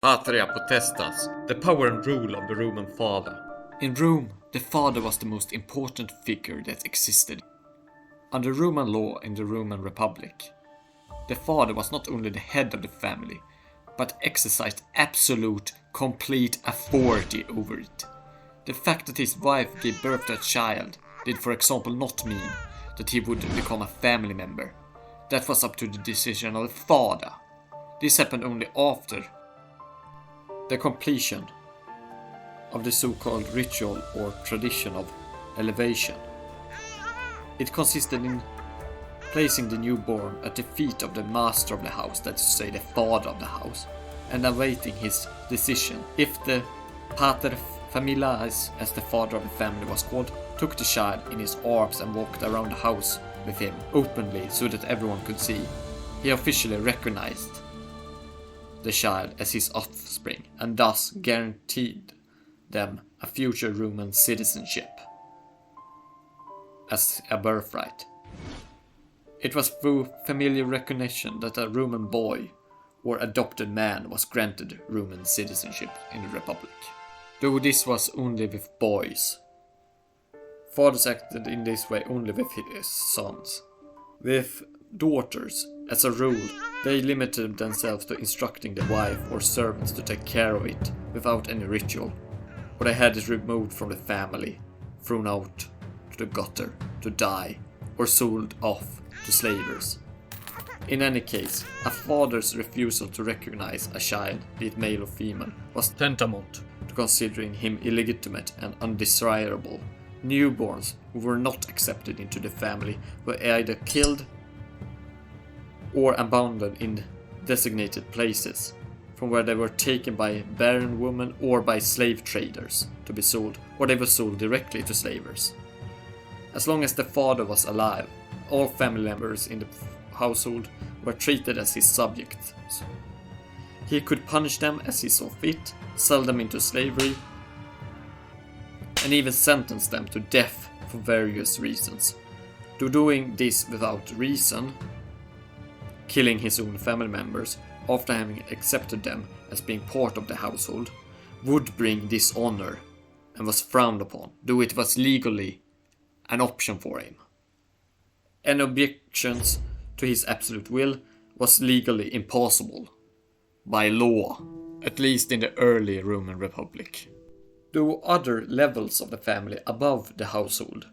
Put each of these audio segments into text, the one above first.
Patria Potestas, the power and rule of the Roman father. In Rome, the father was the most important figure that existed. Under Roman law in the Roman Republic, the father was not only the head of the family, but exercised absolute, complete authority over it. The fact that his wife gave birth to a child did, for example, not mean that he would become a family member. That was up to the decision of the father. This happened only after the completion of the so-called ritual or tradition of elevation. It consisted in placing the newborn at the feet of the master of the house, that is to say the father of the house, and awaiting his decision. If the paterfamilias, as the father of the family was called, took the child in his arms and walked around the house with him openly so that everyone could see, he officially recognized the child as his offspring and thus guaranteed them a future Roman citizenship as a birthright. It was through familial recognition that a Roman boy or adopted man was granted Roman citizenship in the Republic. Though this was only with boys. Fathers acted in this way only with his sons. With daughters, as a rule, they limited themselves to instructing the wife or servants to take care of it without any ritual, or they had it removed from the family, thrown out to the gutter to die, or sold off to slavers. In any case, a father's refusal to recognize a child, be it male or female, was tantamount to considering him illegitimate and undesirable. Newborns who were not accepted into the family were either killed or abandoned in designated places, from where they were taken by barren women or by slave traders to be sold, or they were sold directly to slavers. As long as the father was alive, all family members in the household were treated as his subjects. He could punish them as he saw fit, sell them into slavery, and even sentence them to death for various reasons. Though doing this without reason, killing his own family members after having accepted them as being part of the household, would bring dishonor and was frowned upon, though it was legally an option for him. Any objections to his absolute will was legally impossible by law, at least in the early Roman Republic. Though other levels of the family above the household,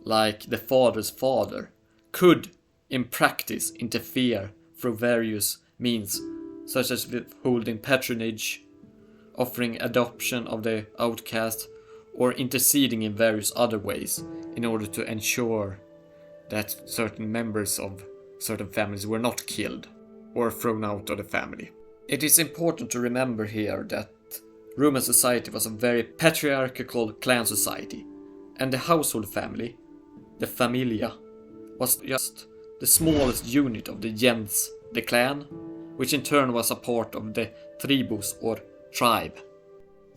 like the father's father, could in practice interfere through various means, such as withholding patronage, offering adoption of the outcast, or interceding in various other ways in order to ensure that certain members of certain families were not killed or thrown out of the family. It is important to remember here that Roman society was a very patriarchal clan society, and the household family, the familia, was just the smallest unit of the gens, the clan, which in turn was a part of the tribus or tribe.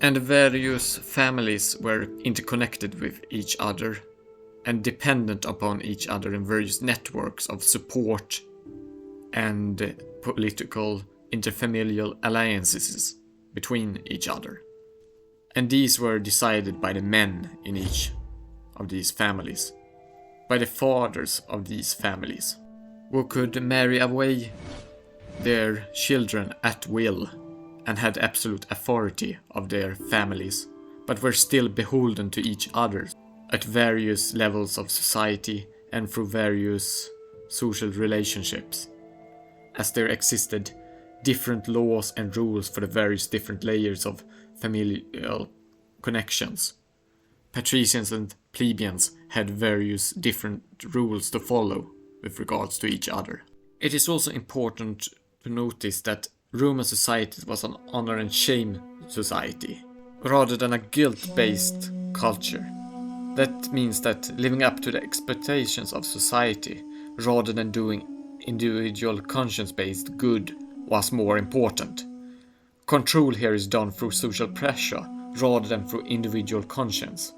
And the various families were interconnected with each other and dependent upon each other in various networks of support and political interfamilial alliances between each other. And these were decided by the men in each of these families, by the fathers of these families, who could marry away their children at will and had absolute authority of their families, but were still beholden to each other at various levels of society and through various social relationships, as there existed different laws and rules for the various different layers of familial connections. Patricians and plebeians had various different rules to follow with regards to each other. It is also important to notice that Roman society was an honor and shame society, rather than a guilt-based culture. That means that living up to the expectations of society, rather than doing individual conscience-based good, was more important. Control here is done through social pressure rather than through individual conscience.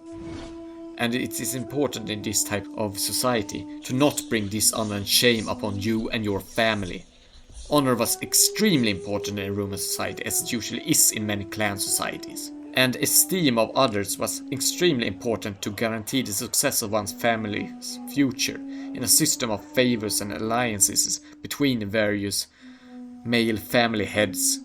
And it is important in this type of society to not bring dishonor and shame upon you and your family, Honor was extremely important in Roman society, as it usually is in many clan societies. And esteem of others was extremely important to guarantee the success of one's family's future in a system of favors and alliances between the various male family heads.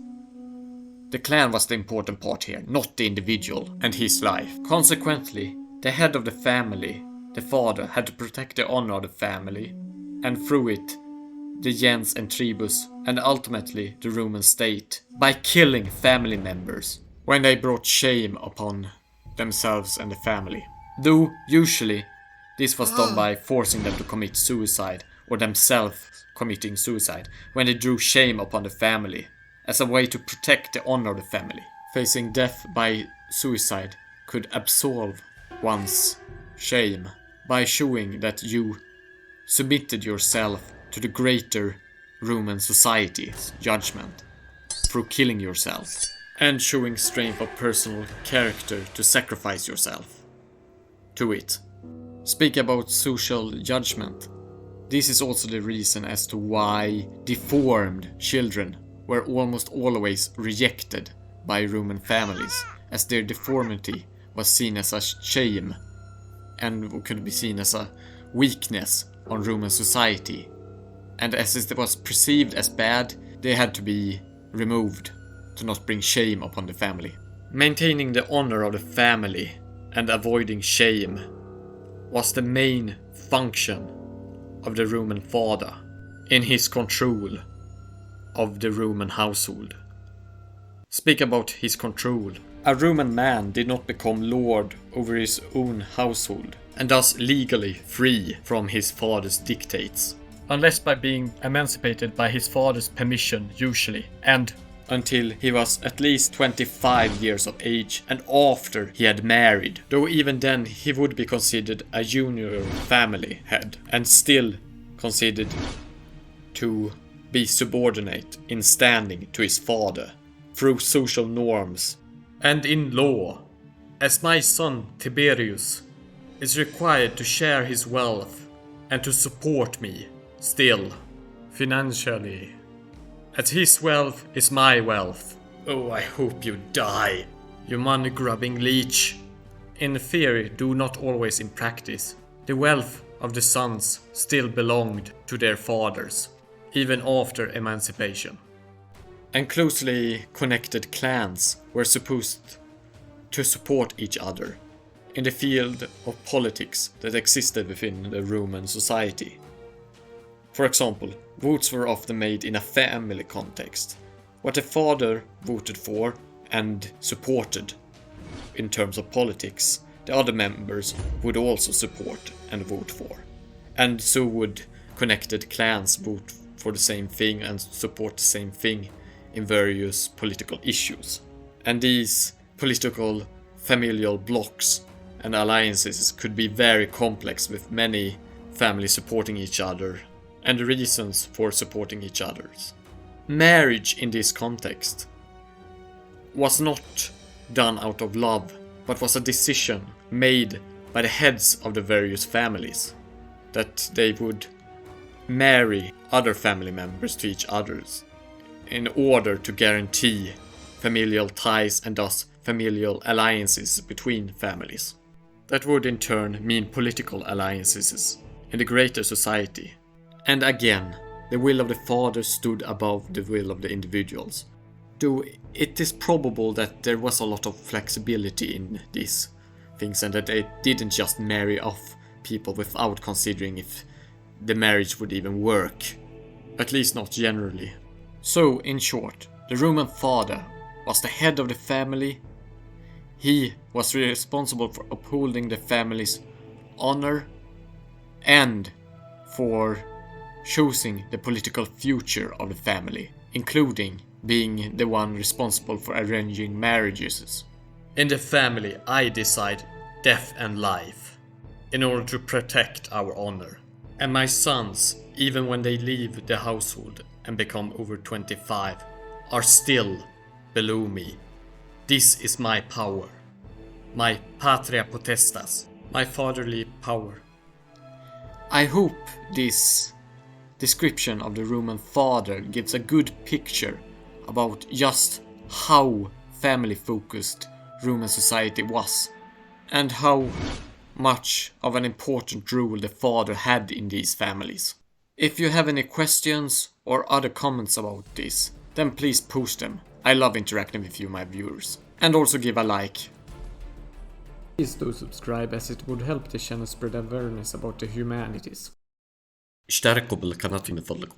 The clan was the important part here, not the individual and his life. Consequently, the head of the family, the father, had to protect the honor of the family, and through it, the gens and tribus, and ultimately the Roman state, by killing family members when they brought shame upon themselves and the family. Though usually this was done by forcing them to commit suicide, or themselves committing suicide, when they drew shame upon the family, as a way to protect the honor of the family. Facing death by suicide could absolve one's shame by showing that you submitted yourself to the greater Roman society's judgment through killing yourself, and showing strength of personal character to sacrifice yourself to it. Speak about social judgment. This is also the reason as to why deformed children were almost always rejected by Roman families, as their deformity was seen as a shame and could be seen as a weakness on Roman society. And as it was perceived as bad, they had to be removed to not bring shame upon the family. Maintaining the honor of the family and avoiding shame was the main function of the Roman father in his control of the Roman household. Speak about his control. A Roman man did not become lord over his own household, and thus legally free from his father's dictates, unless by being emancipated by his father's permission usually, and until he was at least 25 years of age and after he had married, though even then he would be considered a junior family head and still considered to be subordinate in standing to his father through social norms and in law, as my son Tiberius is required to share his wealth and to support me still financially, as his wealth is my wealth. Oh, I hope you die, you money-grubbing leech. In theory, though not always in practice, the wealth of the sons still belonged to their fathers, even after emancipation. And closely connected clans were supposed to support each other in the field of politics that existed within the Roman society. For example, votes were often made in a family context. What the father voted for and supported in terms of politics, the other members would also support and vote for. And so would connected clans vote for the same thing and support the same thing in various political issues. And these political familial blocks and alliances could be very complex, with many families supporting each other and the reasons for supporting each other's. Marriage in this context was not done out of love, but was a decision made by the heads of the various families, that they would marry other family members to each others in order to guarantee familial ties and thus familial alliances between families. That would in turn mean political alliances in the greater society. And again, the will of the father stood above the will of the individuals. Though it is probable that there was a lot of flexibility in these things and that they didn't just marry off people without considering if the marriage would even work. At least not generally. So, in short, the Roman father was the head of the family. He was responsible for upholding the family's honor and for choosing the political future of the family, including being the one responsible for arranging marriages. In the family, I decide death and life in order to protect our honor. And my sons, even when they leave the household and become over 25, are still below me. This is my power. My Patria Potestas. My fatherly power. I hope this description of the Romanfather gives a good picture about just how family-focused Roman society was, and how much of an important role the father had in these families. If you have any questions or other comments about this, then please post them. I love interacting with you, my viewers. And also give a like. Please do subscribe, as it would help the channel spread awareness about the humanities. اشتركوا بالقناة المفضلة.